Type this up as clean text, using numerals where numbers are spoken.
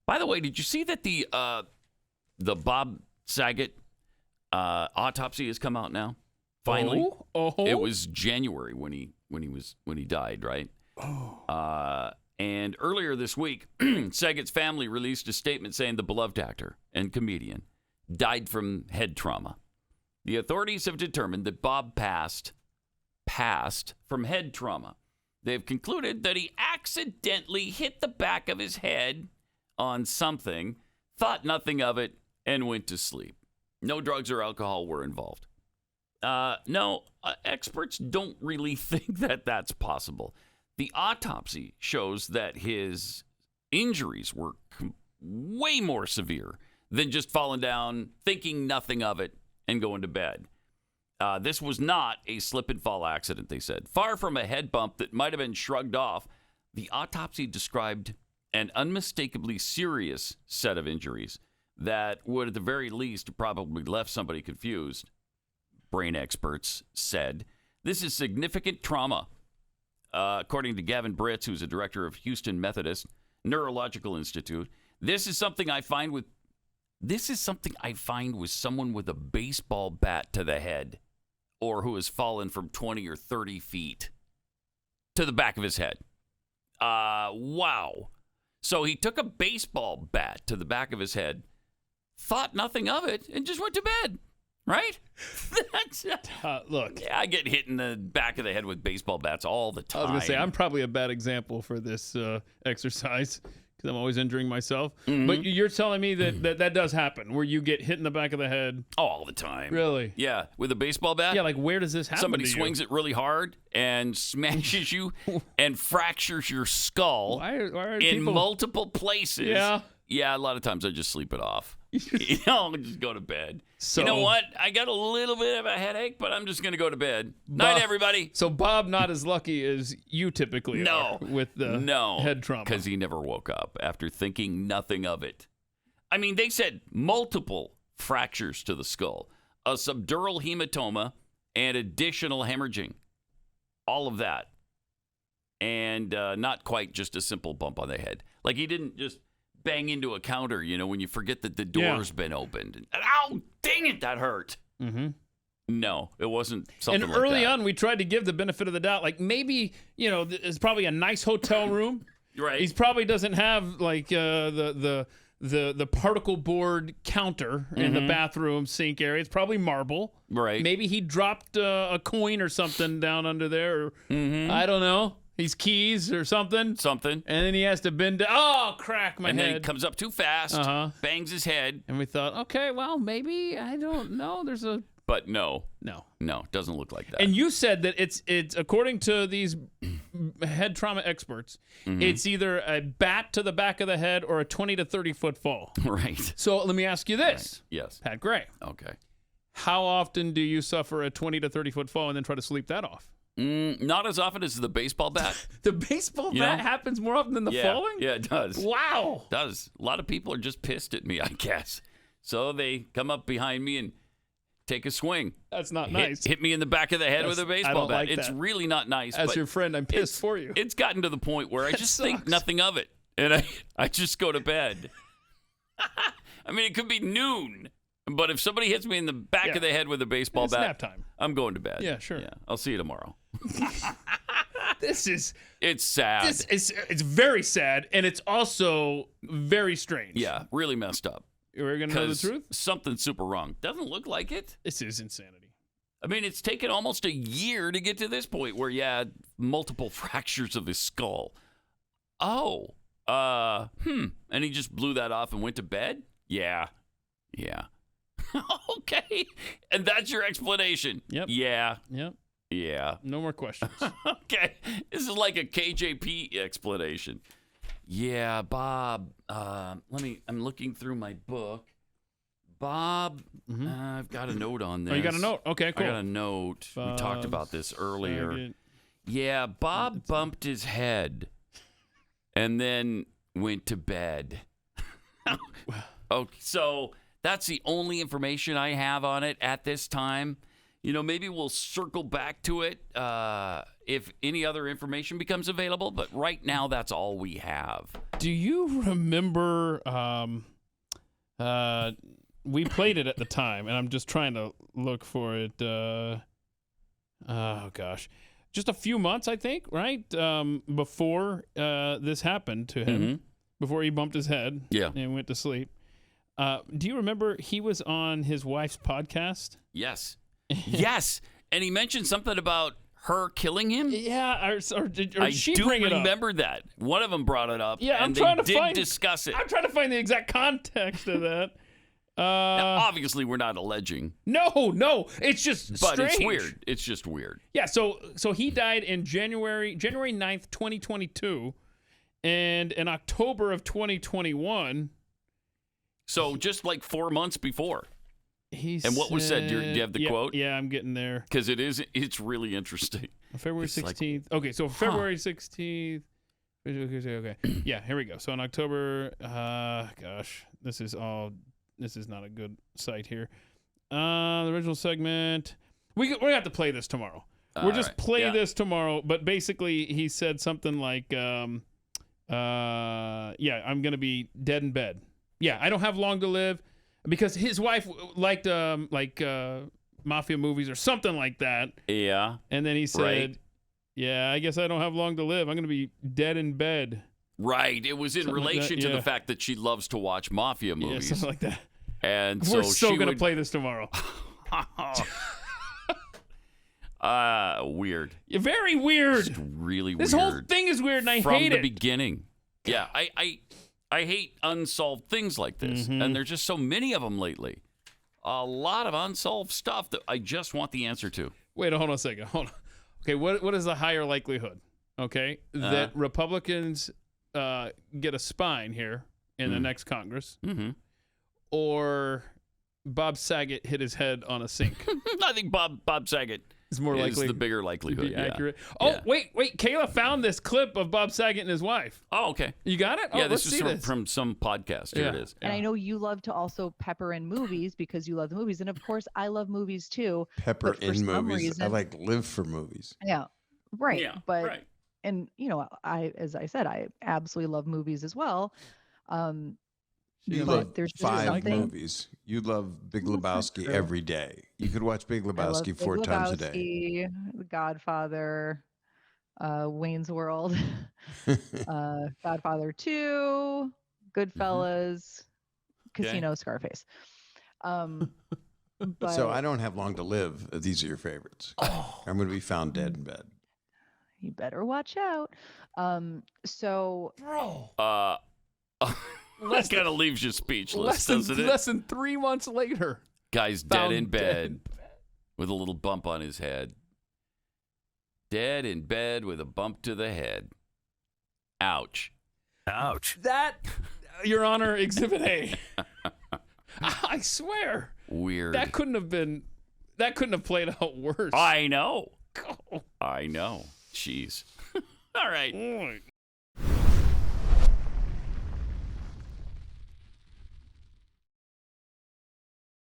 By the way, did you see that the Bob Saget autopsy has come out now? Finally, It was January when he died, right? And earlier this week, Saget's family released a statement saying the beloved actor and comedian died from head trauma. The authorities have determined that Bob passed from head trauma. They've concluded that he accidentally hit the back of his head on something, thought nothing of it, and went to sleep. No drugs or alcohol were involved. Experts don't really think that that's possible. The autopsy shows that his injuries were way more severe than just falling down, thinking nothing of it, and going to bed. This was not a slip and fall accident, they said. Far from a head bump that might have been shrugged off, the autopsy described an unmistakably serious set of injuries that would, at the very least, probably left somebody confused, brain experts said. This is significant trauma. According to Gavin Britz, who's a director of Houston Methodist Neurological Institute, this is something I find with someone with a baseball bat to the head, or who has fallen from 20 or 30 feet to the back of his head. Wow. So he took a baseball bat to the back of his head, thought nothing of it, and just went to bed. Right? Look. Yeah, I get hit in the back of the head with baseball bats all the time. I was going to say, I'm probably a bad example for this exercise because I'm always injuring myself. Mm-hmm. But you're telling me that does happen, where you get hit in the back of the head? Oh, all the time. Really? Yeah, with a baseball bat? Yeah, like where does this happen? Somebody swings it really hard and smashes you and fractures your skull in multiple places. Yeah. Yeah, a lot of times I just sleep it off. I'll just go to bed. So, you know what? I got a little bit of a headache, but I'm just going to go to bed. Night, everybody. So Bob not as lucky as you typically are with the head trauma. Because he never woke up after thinking nothing of it. I mean, they said multiple fractures to the skull, a subdural hematoma, and additional hemorrhaging. All of that. And not quite just a simple bump on the head. Like he didn't just bang into a counter, when you forget that the door's been opened. And, ow, dang it, that hurt. Mm-hmm. No, it wasn't something like that. And early on, we tried to give the benefit of the doubt. Like maybe, it's probably a nice hotel room. Right. He probably doesn't have like the particle board counter in the bathroom sink area. It's probably marble. Right. Maybe he dropped a coin or something down under there. Or, I don't know. His keys or something. And then he has to bend down. Oh, crack my head. And then he comes up too fast, bangs his head. And we thought, okay, well, maybe, I don't know. But no, it doesn't look like that. And you said that it's according to these head trauma experts, it's either a bat to the back of the head or a 20 to 30 foot fall. Right. So let me ask you this. Right. Yes. Pat Gray. Okay. How often do you suffer a 20 to 30 foot fall and then try to sleep that off? Not as often as the baseball bat. The baseball bat happens more often than the falling? Yeah, it does. Wow. It does. A lot of people are just pissed at me, I guess. So they come up behind me and take a swing. That's not nice. Hit me in the back of the head with a baseball bat. Like it's really not nice. As your friend, I'm pissed for you. It's gotten to the point where I just think nothing of it. And I just go to bed. I mean, it could be noon. But if somebody hits me in the back of the head with a baseball bat, nap time. I'm going to bed. Yeah, sure. Yeah, I'll see you tomorrow. It's sad. It's very sad, and it's also very strange. Yeah, really messed up. We're going to know the truth? Something's super wrong. Doesn't look like it. This is insanity. I mean, it's taken almost a year to get to this point where you had multiple fractures of his skull. Oh, and he just blew that off and went to bed? Yeah. Okay. And that's your explanation? Yep. Yeah. Yep. Yeah. No more questions. Okay. This is like a KJP explanation. Yeah, Bob. I'm looking through my book. Bob, I've got a note on this. Oh, you got a note? Okay, cool. I got a note. We talked about this earlier. Saget. Yeah, Bob bumped his head and then went to bed. Okay, so that's the only information I have on it at this time. maybe we'll circle back to it if any other information becomes available. But right now, that's all we have. Do you remember? We played it at the time, and I'm just trying to look for it. Oh gosh, just a few months, I think, right? Before this happened to him, before he bumped his head, and went to sleep. Do you remember he was on his wife's podcast? Yes. Yes. And he mentioned something about her killing him? Yeah, or I she do bring it up. remember that. One of them brought it up, Yeah, and they did discuss it. I'm trying to find the exact context of that. Now, obviously, we're not alleging. No, it's just but strange. It's weird. It's just weird. Yeah, so he died in January 9th, 2022, and in October of 2021. So just like 4 months before. And what was said? Do you have the quote? Yeah, I'm getting there. Because it's really interesting. February 16th. Okay, so February 16th. Okay. Yeah, here we go. So in October, gosh, this is not a good site here. The original segment. We're going to have to play this tomorrow. We'll just play this tomorrow. But basically, he said something like, I'm going to be dead in bed. Yeah, I don't have long to live. Because his wife liked mafia movies or something like that. Yeah. And then he said, yeah, I guess I don't have long to live. I'm going to be dead in bed. Right. It was in something relation to the fact that she loves to watch mafia movies. Yeah, something like that. And we're so going to play this tomorrow. Weird. Yeah, very weird. Just really this weird. This whole thing is weird, and I hate it. From the beginning. Yeah, I hate unsolved things like this, and there's just so many of them lately. A lot of unsolved stuff that I just want the answer to. Wait, hold on a second. Hold on. Okay, what is the higher likelihood? Okay, that Republicans get a spine here in the next Congress, or Bob Saget hit his head on a sink? I think Bob Saget is more likely the bigger likelihood. To be accurate. Oh, yeah. Wait. Kayla found this clip of Bob Saget and his wife. Oh, okay. You got it? Yeah, this is from some podcast. Here it is. And I know you love to also pepper in movies because you love the movies. And of course, I love movies too. Pepper in movies. I live for movies. Yeah. Right. Yeah, but, right. And, as I said, I absolutely love movies as well. You love 5 movies. You love Big Lebowski every day. You could watch Big Lebowski 4 times a day. The Godfather, Wayne's World, Godfather 2, Goodfellas, Casino, Scarface. But, so I don't have long to live. These are your favorites. I'm going to be found dead in bed. You better watch out. That kind of leaves you speechless, doesn't it? Less than 3 months later. Guy's dead in bed with a little bump on his head. Dead in bed with a bump to the head. Ouch. Ouch. That, Your Honor, Exhibit A. I swear. Weird. That couldn't have played out worse. I know. I know. Jeez. All right.